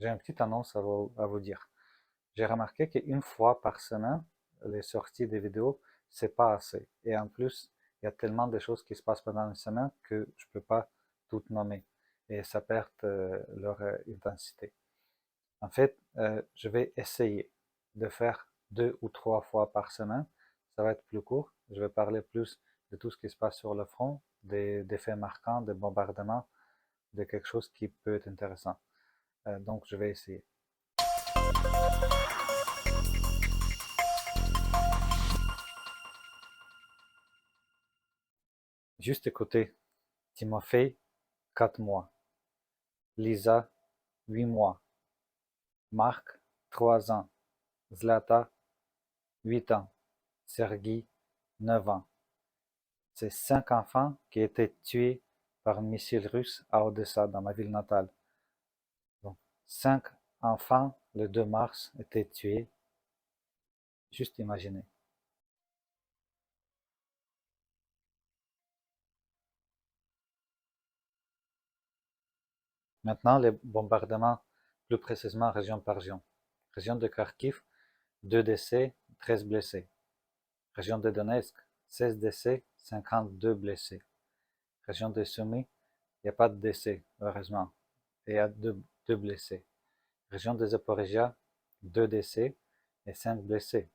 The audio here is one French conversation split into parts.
j'ai une petite annonce à vous dire. J'ai remarqué qu'une fois par semaine, les sorties des vidéos, c'est pas assez. Et en plus, il y a tellement de choses qui se passent pendant une semaine que je peux pas tout nommer. Et ça perd leur intensité. En fait, je vais essayer de faire 2 ou 3 fois par semaine. Ça va être plus court. Je vais parler plus de tout ce qui se passe sur le front, des faits marquants, des bombardements, de quelque chose qui peut être intéressant. Donc, je vais essayer. Juste écouter. Timothée, 4 mois. Lisa, 8 mois. Marc, 3 ans. Zlata, 8 ans. Sergi, 9 ans. C'est 5 enfants qui étaient tués par un missile russe à Odessa, dans ma ville natale. Donc, 5 enfants, le 2 mars, étaient tués. Juste imaginez. Maintenant, les bombardements, plus précisément région par région. Région de Kharkiv, 2 décès, 13 blessés. Région de Donetsk, 16 décès, 52 blessés. Région de Sumy, il n'y a pas de décès, heureusement. Et il y a deux blessés. Région de Zaporizhia, 2 décès et 5 blessés.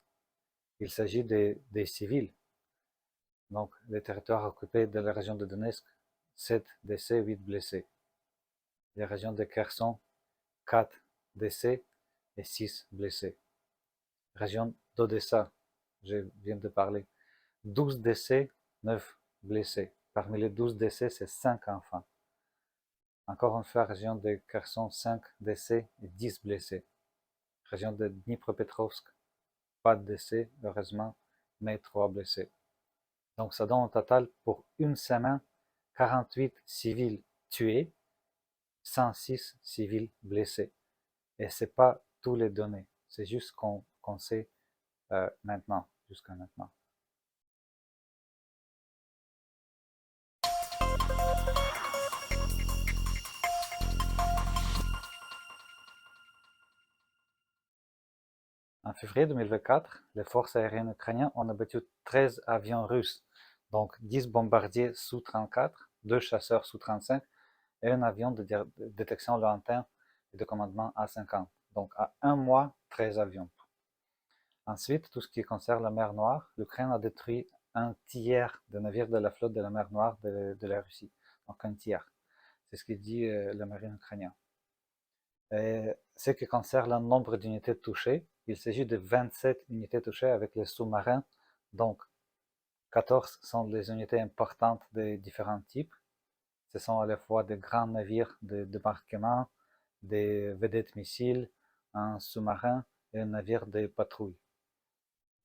Il s'agit des civils. Donc, les territoires occupés de la région de Donetsk, 7 décès, 8 blessés. La région de Kherson, 4 décès et 6 blessés. Région d'Odessa, je viens de parler, 12 décès, 9 blessés. Parmi les 12 décès, c'est 5 enfants. Encore une fois, région de Kherson, 5 décès et 10 blessés. Région de Dnipropetrovsk, pas de décès, heureusement, mais 3 blessés. Donc ça donne au total pour une semaine 48 civils tués, 106 civils blessés. Et ce n'est pas tous les données, c'est juste qu'on sait maintenant, jusqu'à maintenant. En février 2024, les forces aériennes ukrainiennes ont abattu 13 avions russes, donc 10 bombardiers Su-34, 2 chasseurs Su-35 et un avion de détection lointaine et de commandement A-50. Donc à un mois, 13 avions. Ensuite, tout ce qui concerne la mer Noire, l'Ukraine a détruit un tiers des navires de la flotte de la mer Noire de la Russie. Donc un tiers. C'est ce que dit la marine ukrainienne. Et ce qui concerne le nombre d'unités touchées, il s'agit de 27 unités touchées avec les sous-marins. Donc 14 sont les unités importantes des différents types. Ce sont à la fois des grands navires de débarquement, des vedettes missiles, un sous-marin et un navire de patrouille.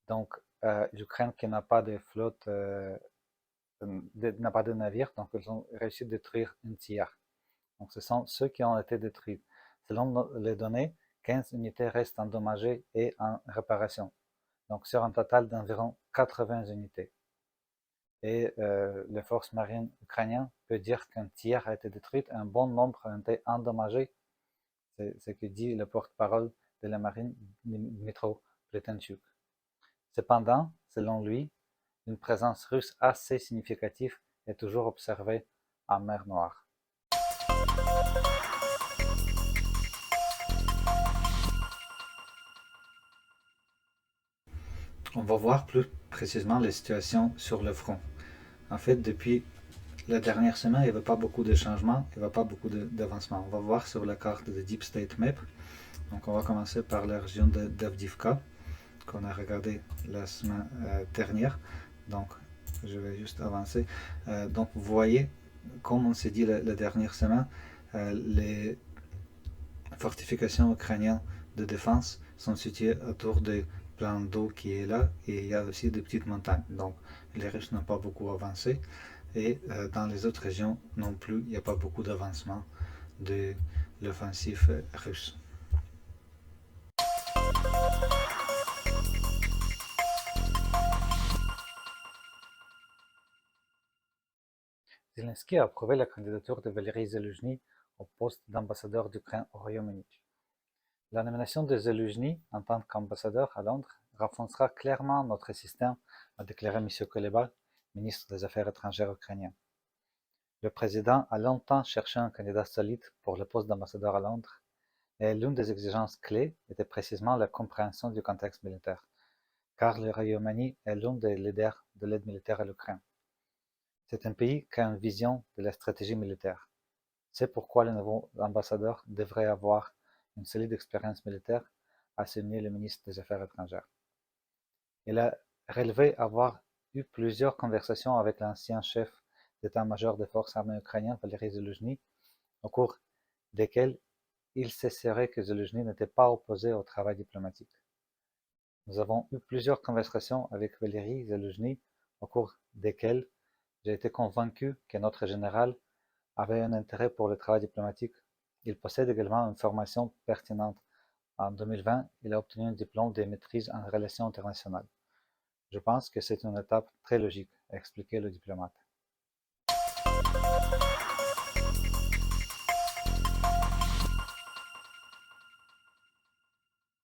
Donc, l'Ukraine qui n'a pas de flotte, n'a pas de navire, donc ils ont réussi à détruire un tiers. Donc, ce sont ceux qui ont été détruits. Selon les données, 15 unités restent endommagées et en réparation. Donc, sur un total d'environ 80 unités. Et les forces marines ukrainiennes peuvent dire qu'un tiers a été détruit et un bon nombre a été endommagé. C'est ce que dit le porte-parole de la marine, Dmytro Pletenchuk. Cependant, selon lui, une présence russe assez significative est toujours observée en mer Noire. On va voir plus précisément les situations sur le front. En fait, depuis la dernière semaine, il n'y avait pas beaucoup de changements, il n'y avait pas beaucoup d'avancement. On va voir sur la carte de Deep State Map. Donc, on va commencer par la région d'Avdivka, qu'on a regardé la semaine dernière. Donc, je vais juste avancer. Donc, vous voyez, comme on s'est dit la dernière semaine, les fortifications ukrainiennes de défense sont situées autour du plan d'eau qui est là et il y a aussi des petites montagnes. Donc, les Russes n'ont pas beaucoup avancé et dans les autres régions non plus, il n'y a pas beaucoup d'avancement de l'offensive russe. Zelensky a approuvé la candidature de Valéry Zelensky au poste d'ambassadeur d'Ukraine au Royaume-Uni. La nomination de Zelensky en tant qu'ambassadeur à Londres renforcera clairement notre système, a déclaré M. Kuleba, ministre des Affaires étrangères ukrainien. Le président a longtemps cherché un candidat solide pour le poste d'ambassadeur à Londres, et l'une des exigences clés était précisément la compréhension du contexte militaire, car le Royaume-Uni est l'un des leaders de l'aide militaire à l'Ukraine. C'est un pays qui a une vision de la stratégie militaire. C'est pourquoi le nouveau ambassadeur devrait avoir une solide expérience militaire, a souligné le ministre des Affaires étrangères. Il a relevé avoir eu plusieurs conversations avec l'ancien chef d'état-major des forces armées ukrainiennes, Valery Zelensky, au cours desquelles il s'assurait que Zelensky n'était pas opposé au travail diplomatique. Nous avons eu plusieurs conversations avec Valery Zelensky, au cours desquelles j'ai été convaincu que notre général avait un intérêt pour le travail diplomatique. Il possède également une formation pertinente. En 2020, il a obtenu un diplôme de maîtrise en relations internationales. Je pense que c'est une étape très logique, a expliqué le diplomate.